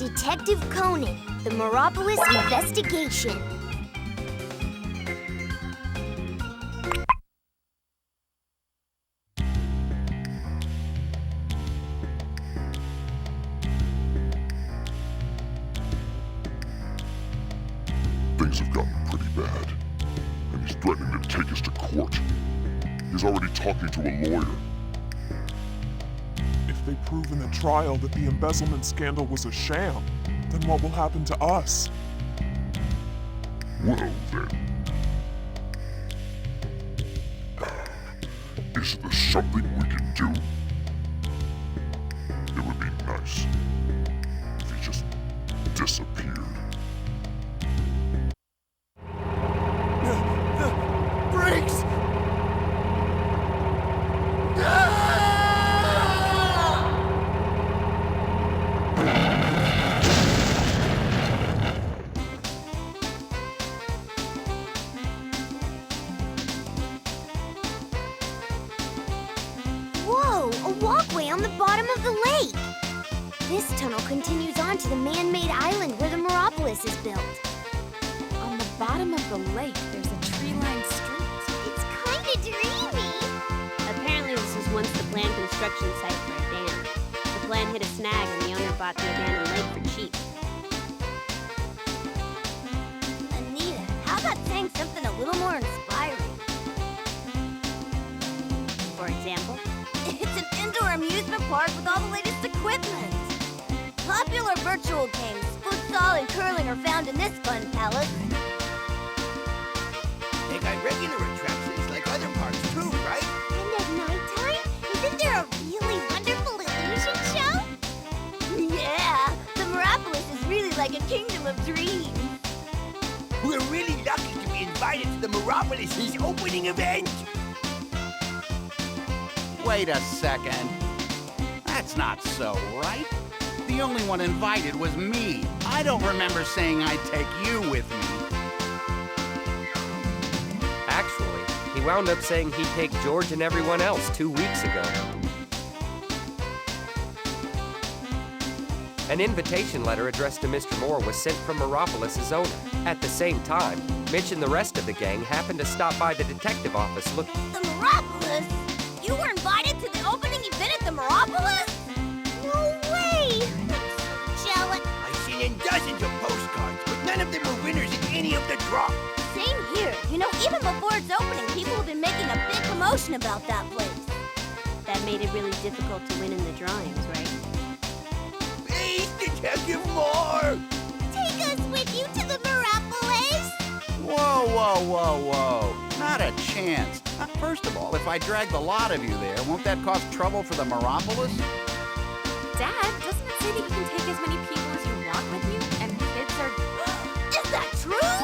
Detective Conan, the Mirapolis investigation. Things have gotten pretty bad, and he's threatening to take us to court. He's already talking to a lawyer. If they prove in the trial that the embezzlement scandal was a sham, then what will happen to us? Well then... Is there something we can do? It would be nice if he just disappeared. The brakes! Whoa, a walkway on the bottom of the lake. This tunnel continues on to the man-made island where the Mirapolis is built. On the bottom of the lake, there's a tree-lined street. It's kinda dreamy. Apparently this was once the planned construction site for a dam. The plan hit a snag and the owner bought the abandoned lake for cheap. Anita, how about saying something a little more inspiring? For example, It's an indoor amusement park with all the latest equipment. Popular virtual games, futsal and curling are found in this fun palace. They got regular attractions like other parks too, right? And at nighttime, isn't there a really wonderful illusion show? Yeah, the Mirapolis is really like a kingdom of dreams. We're really lucky to be invited to the Mirapolis' opening event. Wait a second. That's not so, right? The only one invited was me. I don't remember saying I'd take you with me. Actually, he wound up saying he'd take George and everyone else 2 weeks ago. An invitation letter addressed to Mr. Moore was sent from Mirapolis' owner. At the same time, Mitch and the rest of the gang happened to stop by the detective office looking. The Mirapolis? You were invited to the opening event at the Mirapolis? No way! I'm so jealous. I've seen in dozens of postcards, but none of them were winners in any of the draws. Same here. You know, even before its opening, people have been making a big commotion about that place. that made it really difficult to win in the drawings, right? Please, Detective Moore! Take us with you to the Mirapolis! Whoa, whoa, whoa, whoa. Not a chance. First of all, if I drag the lot of you there, won't that cause trouble for the Mirapolis? Dad, doesn't it say that you can take as many people as you want with you? And kids are... Is that true?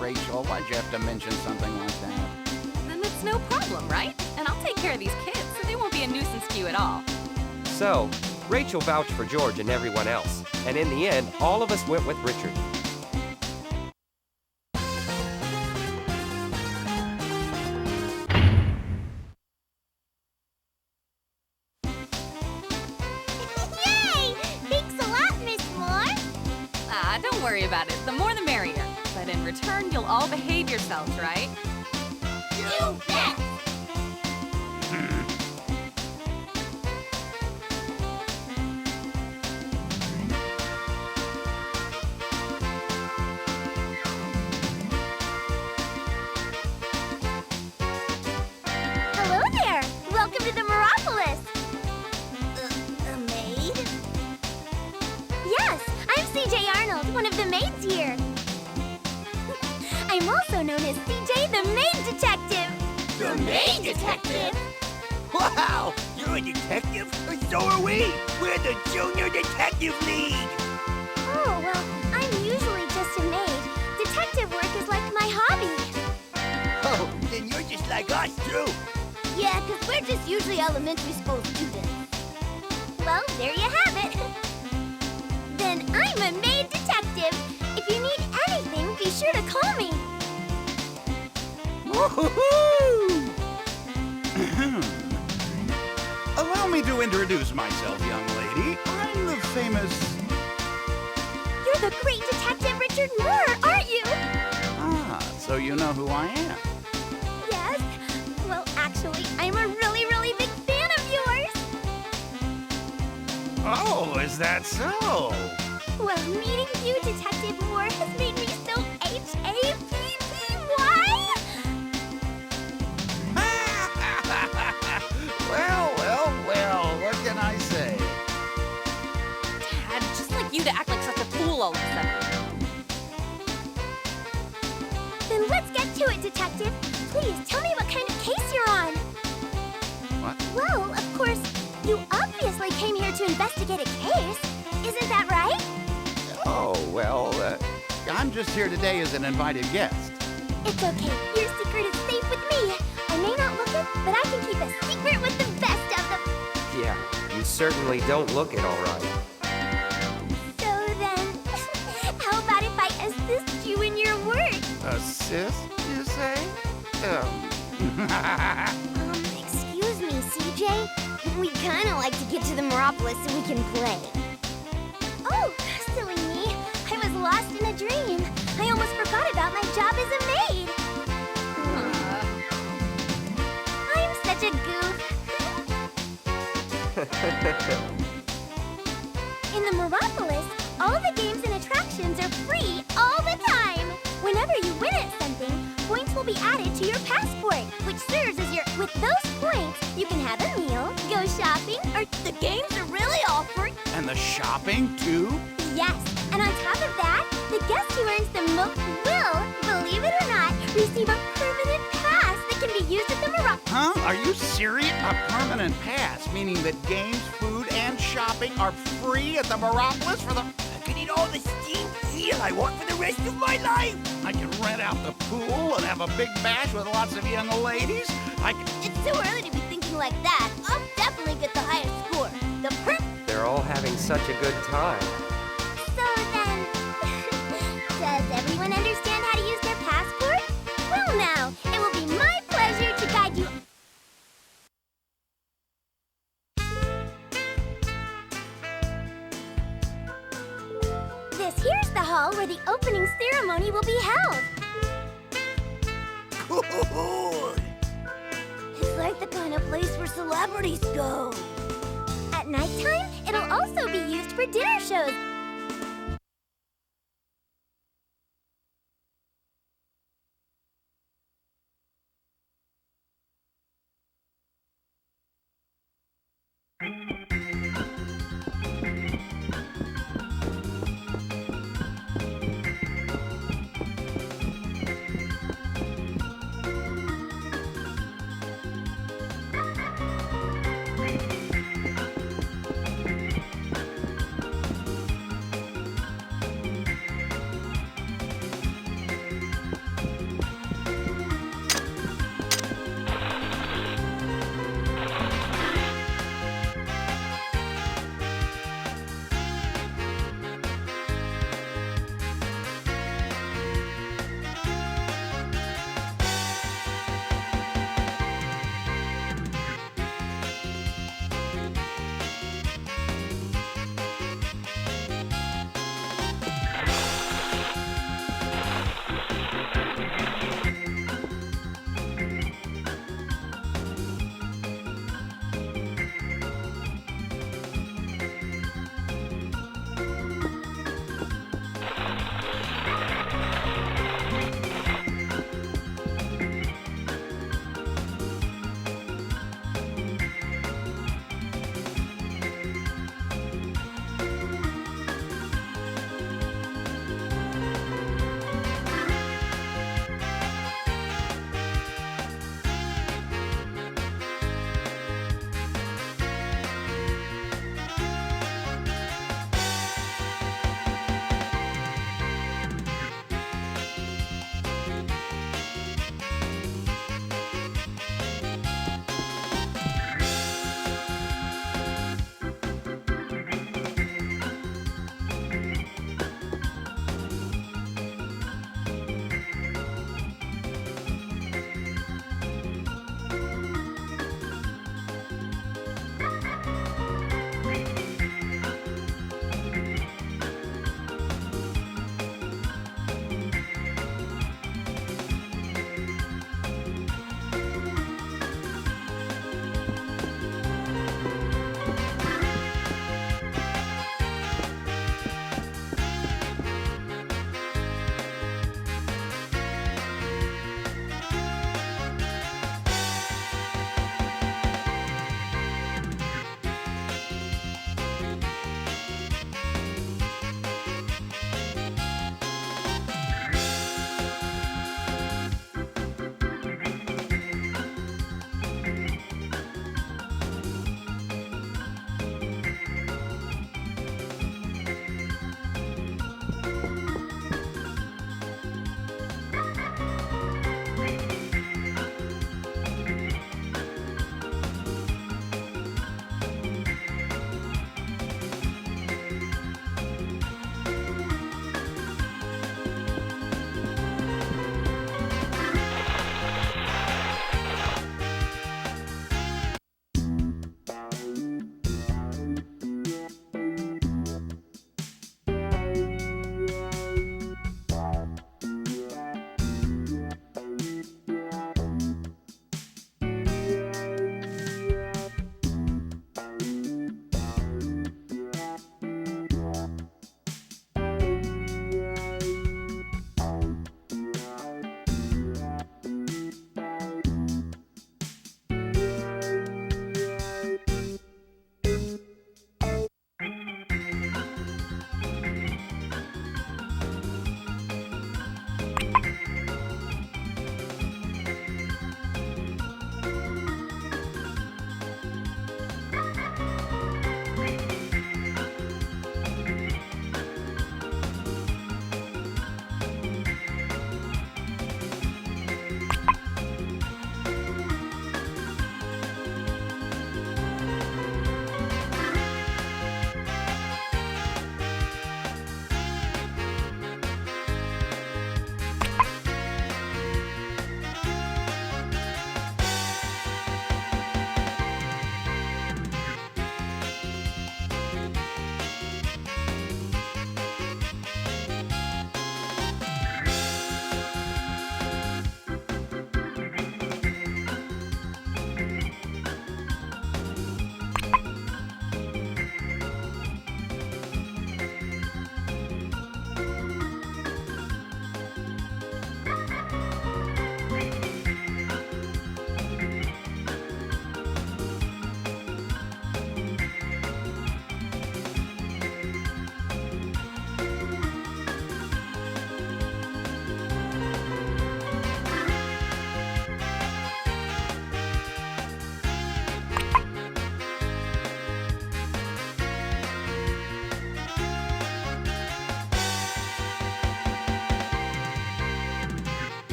Rachel, why'd you have to mention something like that? Then it's no problem, right? And I'll take care of these kids, so they won't be a nuisance to you at all. So, Rachel vouched for George and everyone else. And in the end, all of us went with Richard. Yay! Thanks a lot, Miss Moore. Ah, don't worry about it. The more the merrier. But in return, you'll all behave yourselves, right? You bet! Hello there! Welcome to the Mirapolis! A maid? Yes, I'm CJ Arnold, one of the maids here. I'm also known as CJ the Maid Detective. The Maid Detective? Wow! You're a detective? So are we! We're the Junior Detective League! Oh, well, I'm usually just a maid. Detective work is like my hobby. Oh, then you're just like us, too! Yeah, because we're just usually elementary school students. Well, there you have it. Then I'm a maid detective. If you need anything, be sure to call me. Woohoo! Allow me me to introduce myself, young lady. I'm the famous... You're the great detective Richard Moore, aren't you? Ah, so you know who I am. Yes. Well, actually, I'm a really, really big fan of yours. Oh, is that so? Well, meeting you, Detective Moore, has made me so happy. Well, what can I say? Dad, just like you to act like such a fool all of a sudden. Then let's get to it, Detective. Please, tell me what kind of case you're on. What? Well, of course, you obviously came here to investigate a case. Isn't that right? Oh, well, I'm just here today as an invited guest. It's okay. Your secret is safe with me. I may not look it, but I can keep a secret with the best of them. Yeah, you certainly don't look it all right. So then, how about if I assist you in your work? Assist, you say? Excuse me, CJ. We kind of like to get to the Mirapolis so we can play. Oh, silly me. I was lost in a dream. I almost forgot about my job as a maid. I'm such a goof. In the Mirapolis, all the games and attractions are free all the time. Whenever you win at something, points will be added to your passport, which serves as your... With those points, you can have a meal, go shopping, or the games are really offered. And the shopping, too? Yes, and on top of that, the guest who earns the most will, believe it or not, receive a permanent pass that can be used at the Mirapolis. Huh? Are you serious? A permanent pass, meaning that games, food, and shopping are free at the Mirapolis for the... I can eat all the steamed eel I want for the rest of my life. I can rent out the pool and have a big bash with lots of young ladies. I can... It's too early to be thinking like that. I'll definitely get the highest score. The They're all having such a good time. So then, does everyone understand how to use their passport? Well now, it will be my pleasure to guide you. This here's the hall where the opening ceremony will be held. Cool. It's like the kind of place where celebrities go. At nighttime, it'll also be used for dinner shows.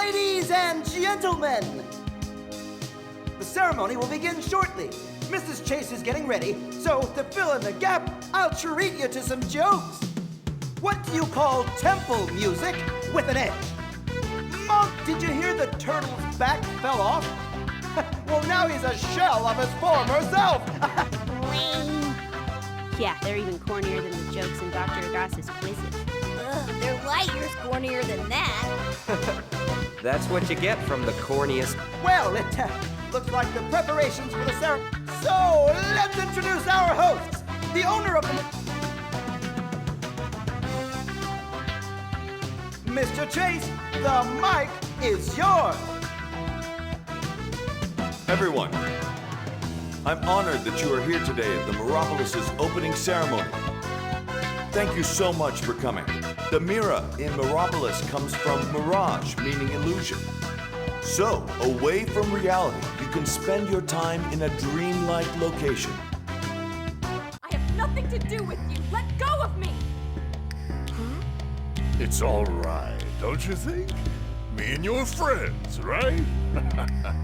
Ladies and gentlemen, the ceremony will begin shortly. Mrs. Chase is getting ready, so to fill in the gap, I'll treat you to some jokes. What do you call temple music with an edge? Monk, did you hear the turtle's back fell off? Well, now he's a shell of his former self. Lame. Yeah, they're even cornier than the jokes in Dr. Agas's quizzes. Ugh, they're light years cornier than that. That's what you get from the corniest. Well, it looks like the preparations for the ceremony. So, let's introduce our hosts. The owner of the... Mr. Chase, the mic is yours. Everyone, I'm honored that you are here today at the Mirapolis' opening ceremony. Thank you so much for coming. The mira in Mirapolis comes from mirage, meaning illusion. So, away from reality, you can spend your time in a dreamlike location. I have nothing to do with you. Let go of me. It's all right, don't you think? Me and your friends, right?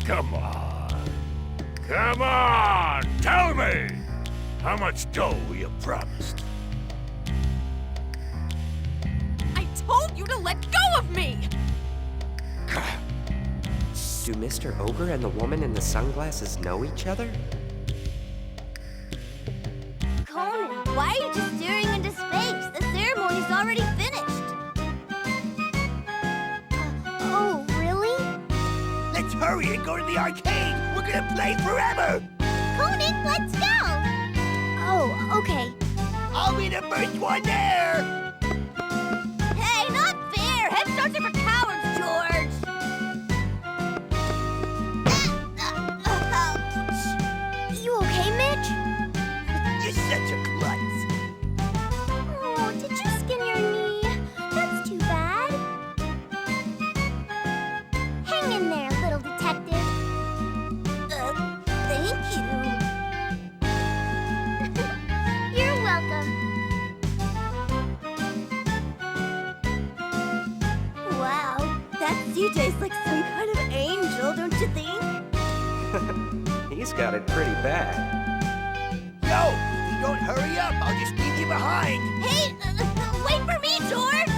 Come on. Come on! Tell me! How much dough you promised? I told you to let go of me. Do Mr. Ogre and the woman in the sunglasses know each other? Conan, why are you just staring into space? The ceremony's already finished. Oh, really? Let's hurry and go to the arcade. We're gonna play forever. Conan, let's go! Oh, okay. I'll be the first one there. Hey, not fair! Head starts are for cowards, George! Ouch! You okay, Mitch? You're such a klutz. Oh, did you skin your knee? That's too bad. Hang in there, little detective. Thank you. You're welcome. Wow, that suit tastes like some kind of angel, don't you think? He's got it pretty bad. Yo, if you don't hurry up, I'll just leave you behind. Hey, wait for me, George!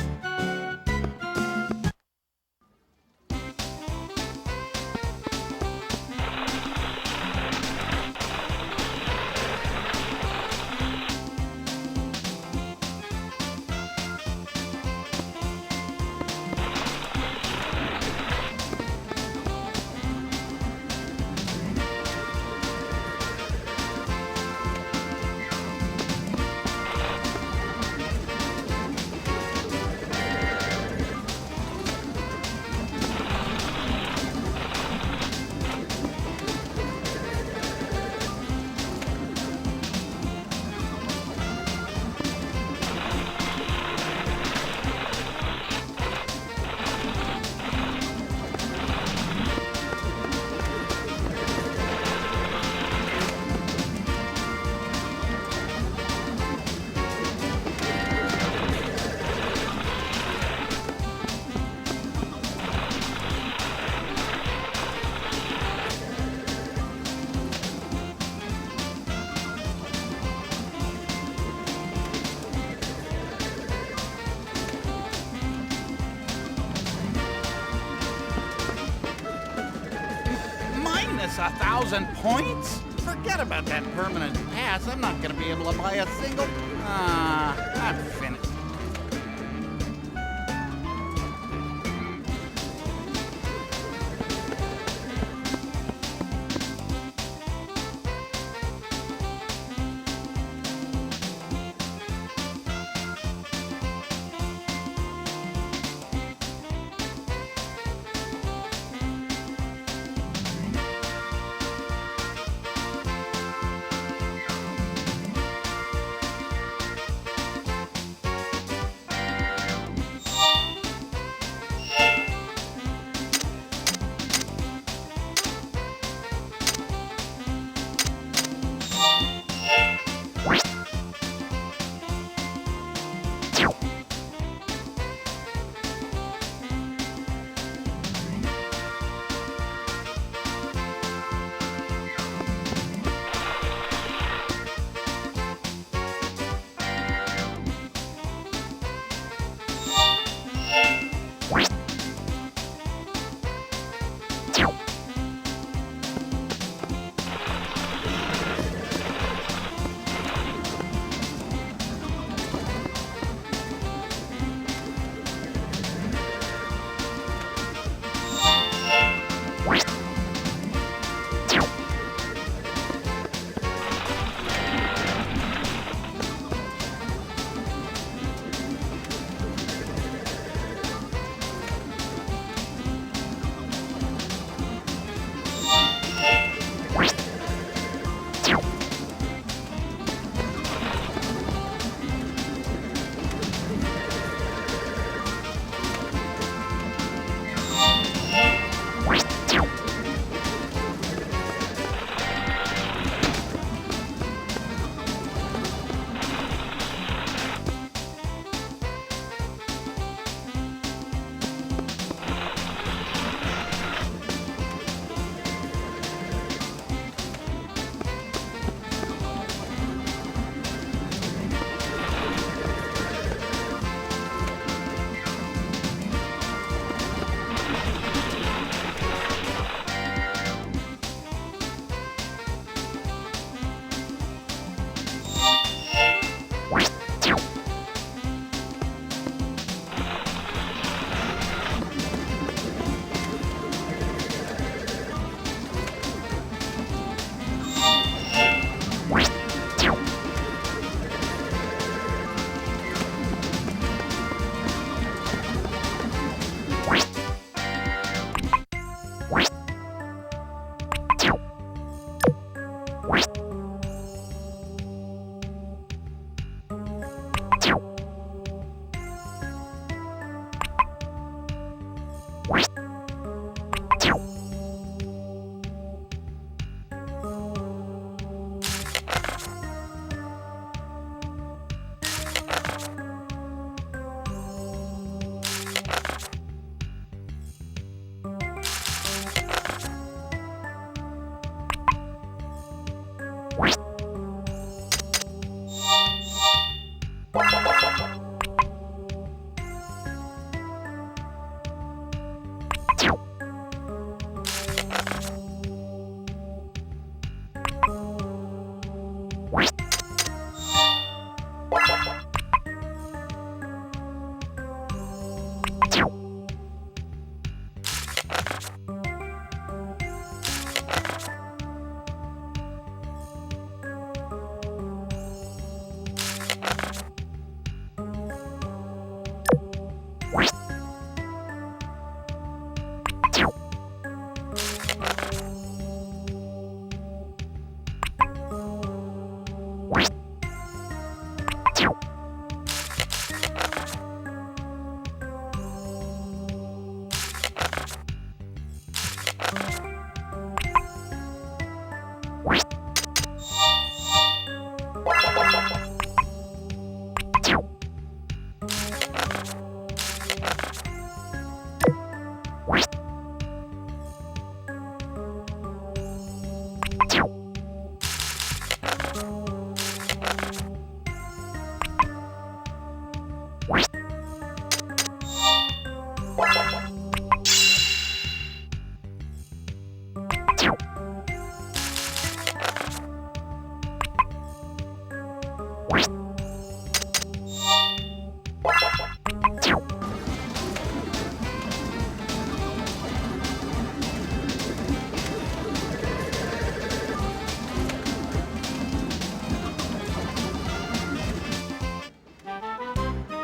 Minus 1,000 points? Forget about that permanent pass. I'm not gonna be able to buy a single... I'm finished.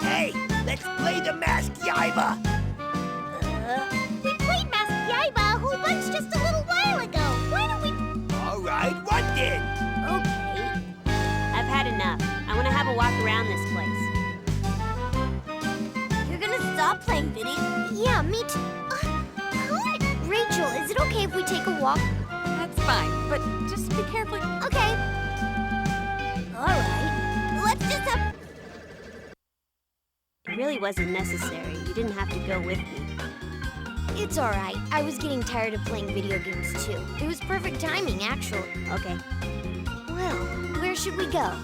Hey, let's play the masked Yaiba. We played Masked Yaiba a whole bunch just a little while ago. Why don't we... All right, what then? Okay. I've had enough. I want to have a walk around this place. You're gonna stop playing video? Yeah, me too. Rachel, is it okay if we take a walk? That's fine, but just be careful. Okay. All right. Let's just have... It really wasn't necessary. You didn't have to go with me. It's all right. I was getting tired of playing video games too. It was perfect timing, actually. Okay. Well, where should we go?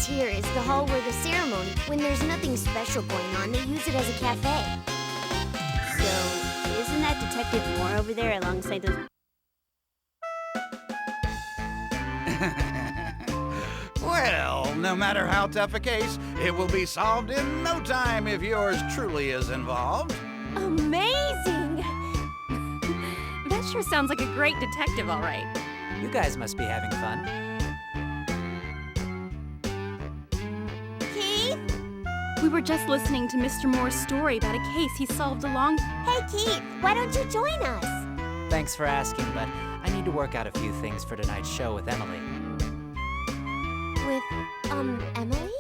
This here is the hall where the ceremony. When there's nothing special going on, they use it as a cafe. So, isn't that Detective Moore over there alongside those... Well, no matter how tough a case, it will be solved in no time if yours truly is involved. Amazing! That sure sounds like a great detective, all right. You guys must be having fun. Keith? We were just listening to Mr. Moore's story about a case he solved along... Hey, Keith, why don't you join us? Thanks for asking, but I need to work out a few things for tonight's show with Emily. With, Emily?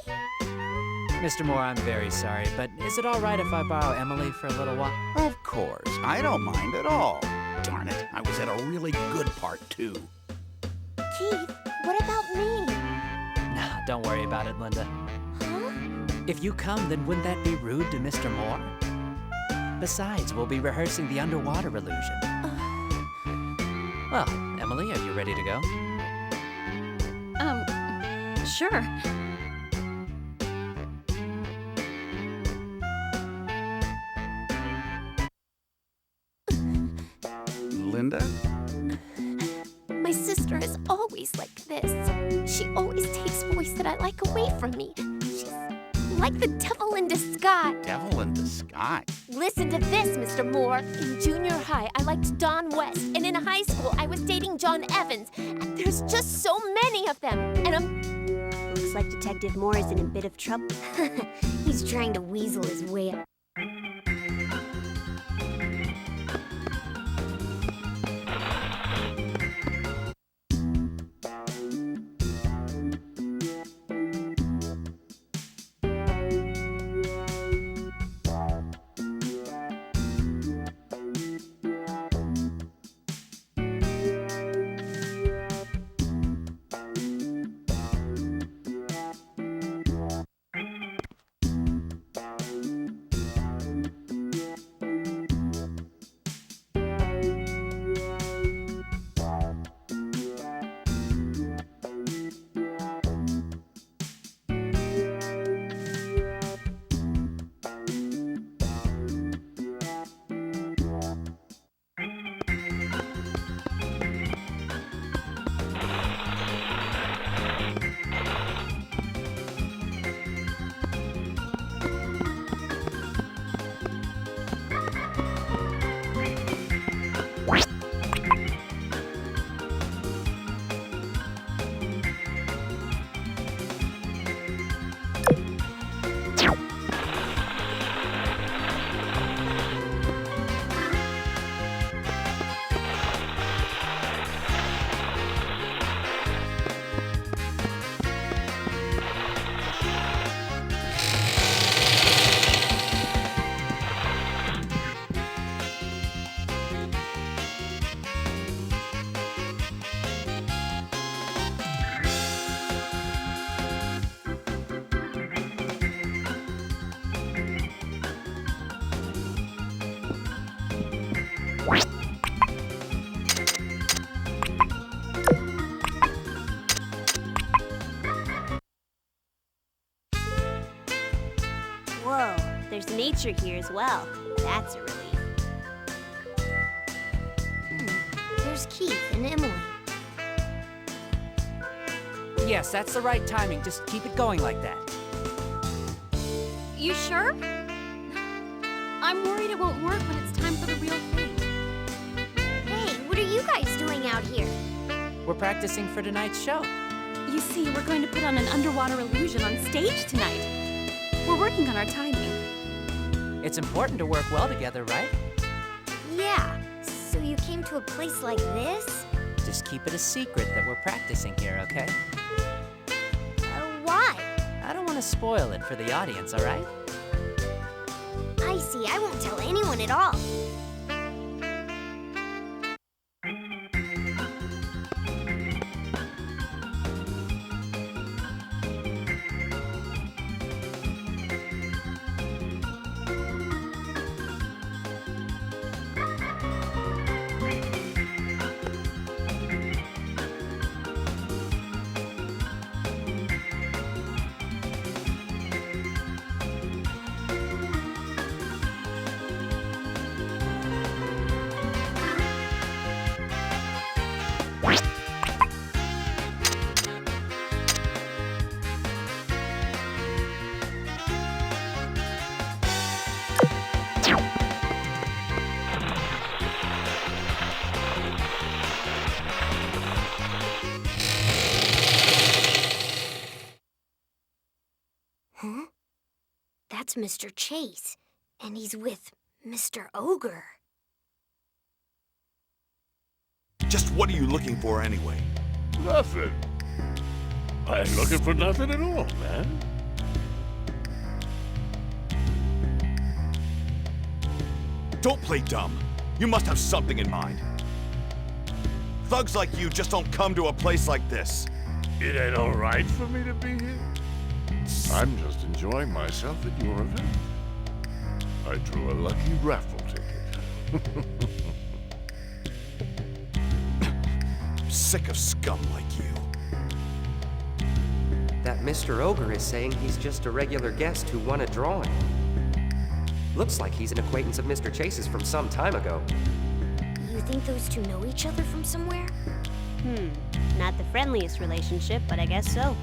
Mr. Moore, I'm very sorry, but is it all right if I borrow Emily for a little while? Of course, I don't mind at all. Darn it, I was at a really good part, too. Keith, what about me? Nah, don't worry about it, Linda. Huh? If you come, then wouldn't that be rude to Mr. Moore? Besides, we'll be rehearsing the underwater illusion. Well, Emily, are you ready to go? Sure. Linda? My sister is always like this. She always takes boys that I like away from me. She's like the devil in disguise. Devil in disguise? Listen to this, Mr. Moore. In junior high, I liked Don West, and in high school, I was dating John Evans. There's just so many of them, and Looks like Detective Moore is in a bit of trouble. he's trying to weasel his way out. Whoa, there's nature here as well. That's a relief. There's Keith and Emily. Yes, that's the right timing. Just keep it going like that. You sure? I'm worried it won't work when it's time for the real thing. Hey, what are you guys doing out here? We're practicing for tonight's show. You see, we're going to put on an underwater illusion on stage tonight. We're working on our timing. It's important to work well together, right? Yeah, so you came to a place like this? Just keep it a secret that we're practicing here, okay? Why? I don't want to spoil it for the audience, all right? I see, I won't tell anyone at all. Huh? That's Mr. Chase, and he's with Mr. Ogre. Just what are you looking for anyway? Nothing. I ain't looking for nothing at all, man. Don't play dumb. You must have something in mind. Thugs like you just don't come to a place like this. It ain't all right for me to be here. I'm just enjoying myself at your event. I drew a lucky raffle ticket. Sick of scum like you. That Mr. Ogre is saying he's just a regular guest who won a drawing. Looks like he's an acquaintance of Mr. Chase's from some time ago. You think those two know each other from somewhere? Not the friendliest relationship, but I guess so.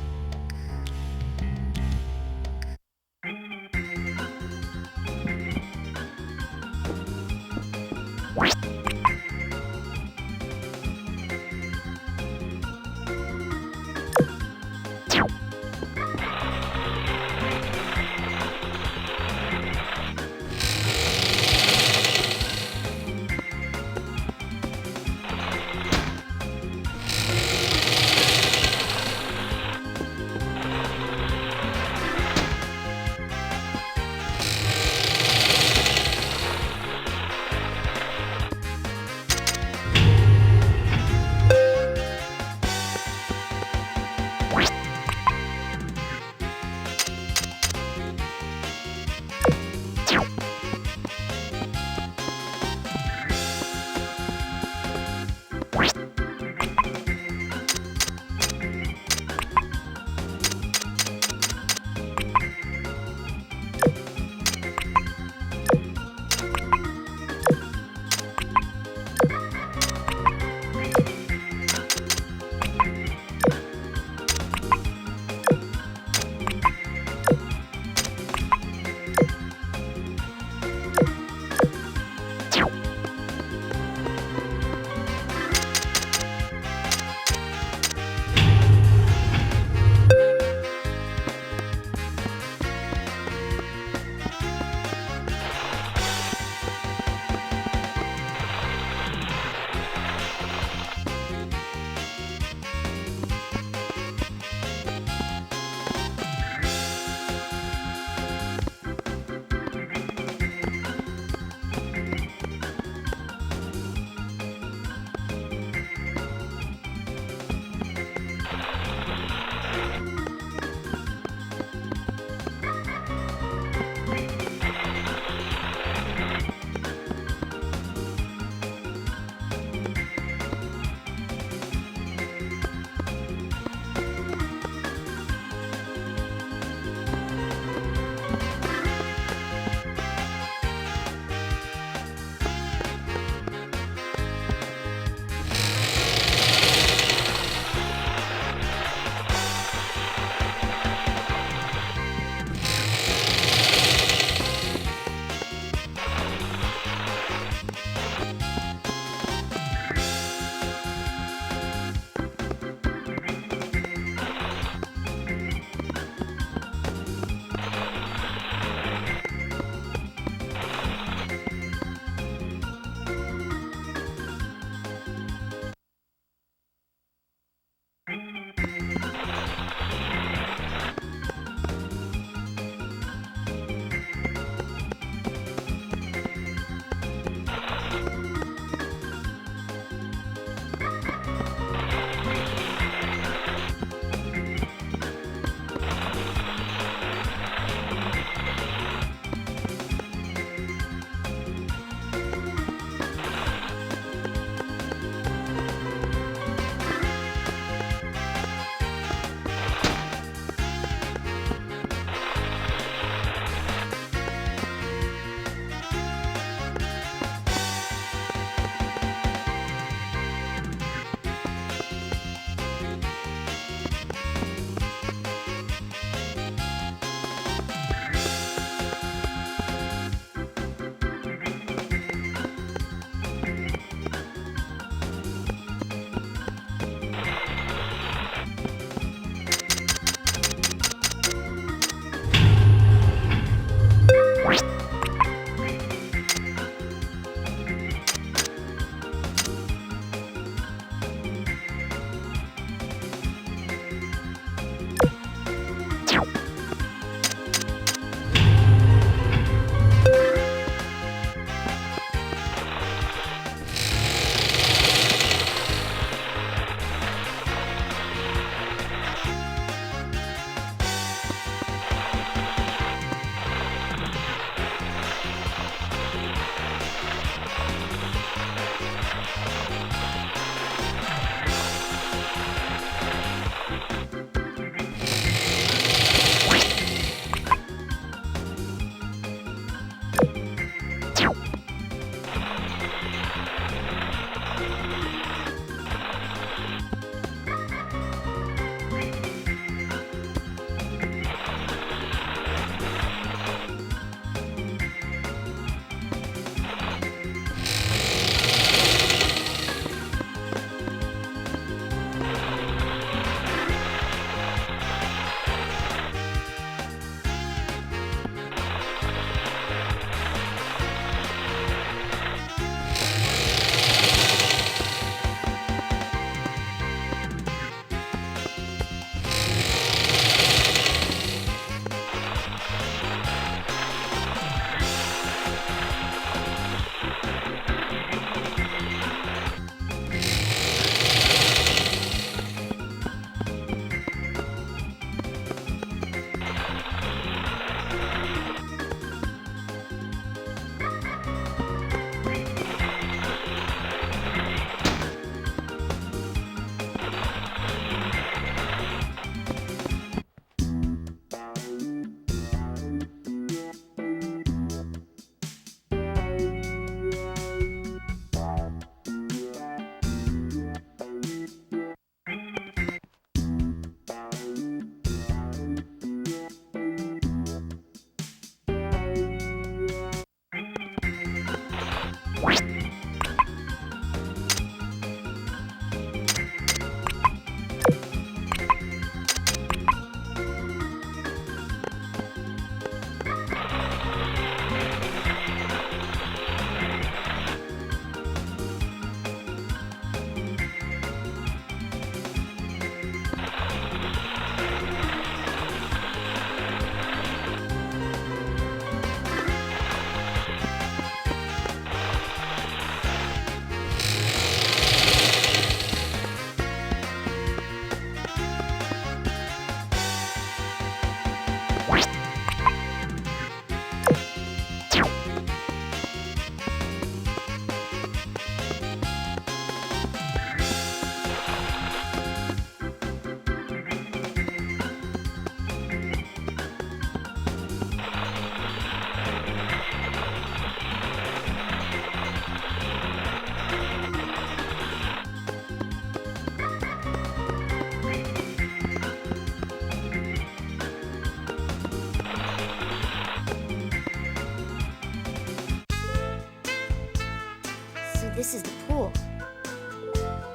this is the pool.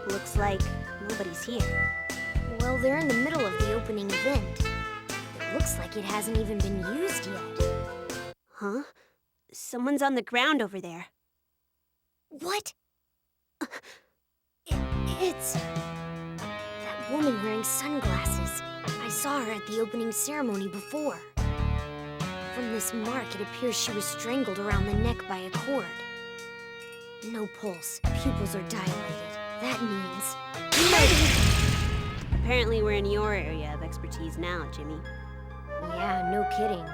Looks like nobody's here. Well, they're in the middle of the opening event. It looks like it hasn't even been used yet. Huh? Someone's on the ground over there. What? It's... that woman wearing sunglasses. I saw her at the opening ceremony before. From this mark, it appears she was strangled around the neck by a cord. No pulse. Pupils are dilated. That means... Apparently we're in your area of expertise now, Jimmy. Yeah, no kidding.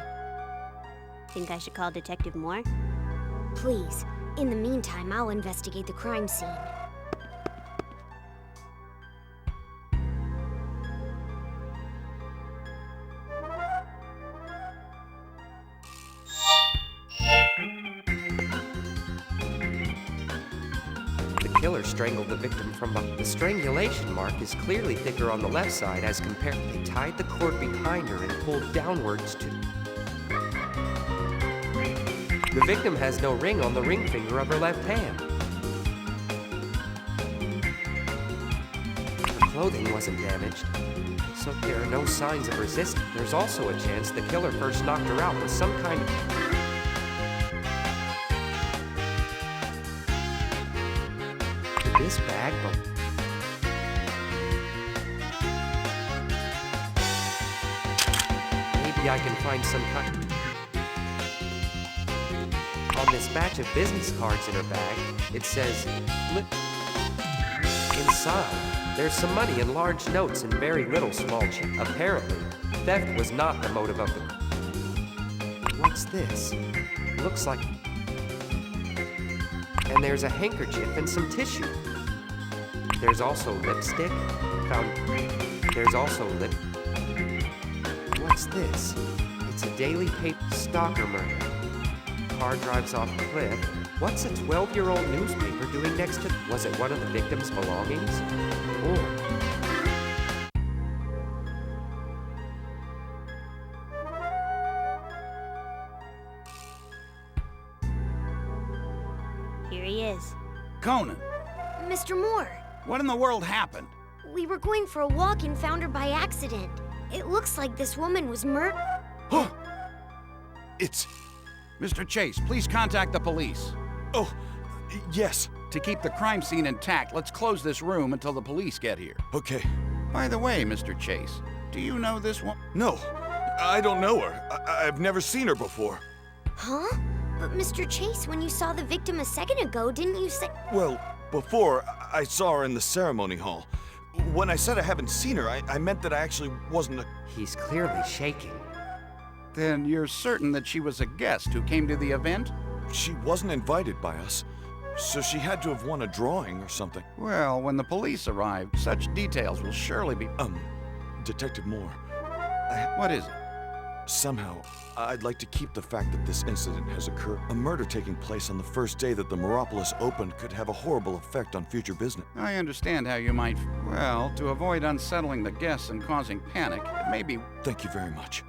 Think I should call Detective Moore? Please. In the meantime, I'll investigate the crime scene. The killer strangled the victim from behind. The strangulation mark is clearly thicker on the left side as compared. They tied the cord behind her and pulled downwards to... The victim has no ring on the ring finger of her left hand. Her clothing wasn't damaged, so there are no signs of resistance. There's also a chance the killer first knocked her out with some kind of... This bag, but... Maybe I can find some kind... On this batch of business cards in her bag, it says, Inside, there's some money in large notes and very little small checks. Apparently, theft was not the motive of the... What's this? Looks like... And there's a handkerchief and some tissue. There's also lipstick. There's also lip... What's this? It's a daily paper stalker murder. Car drives off cliff. What's a 12-year-old newspaper doing next to... Was it one of the victim's belongings? Or... Here he is. Conan, Mr. Moore, what in the world happened? we were going for a walk and found her by accident. It looks like this woman was murdered. Huh! It's... Mr. Chase, please contact the police. Oh, yes. To keep the crime scene intact, let's close this room until the police get here. Okay. By the way, Mr. Chase, do you know this woman? No, I don't know her. I've never seen her before. Huh? But Mr. Chase, when you saw the victim a second ago, didn't you say... Well, before, I saw her in the ceremony hall. When I said I haven't seen her, I meant that I actually wasn't a... He's clearly shaking. Then you're certain that she was a guest who came to the event? She wasn't invited by us, so she had to have won a drawing or something. Well, when the police arrive, such details will surely be... Detective Moore. What is it? Somehow, I'd like to keep the fact that this incident has occurred. A murder taking place on the first day that the Mirapolis opened could have a horrible effect on future business. I understand how you might... Well, to avoid unsettling the guests and causing panic, it may be... Thank you very much.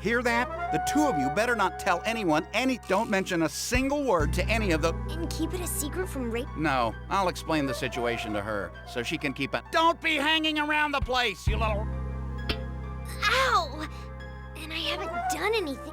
Hear that? The two of you better not tell anyone Don't mention a single word to any of the... And keep it a secret from Ray. No, I'll explain the situation to her, so she can keep it. Don't be hanging around the place, you little... Ow! And I haven't done anything.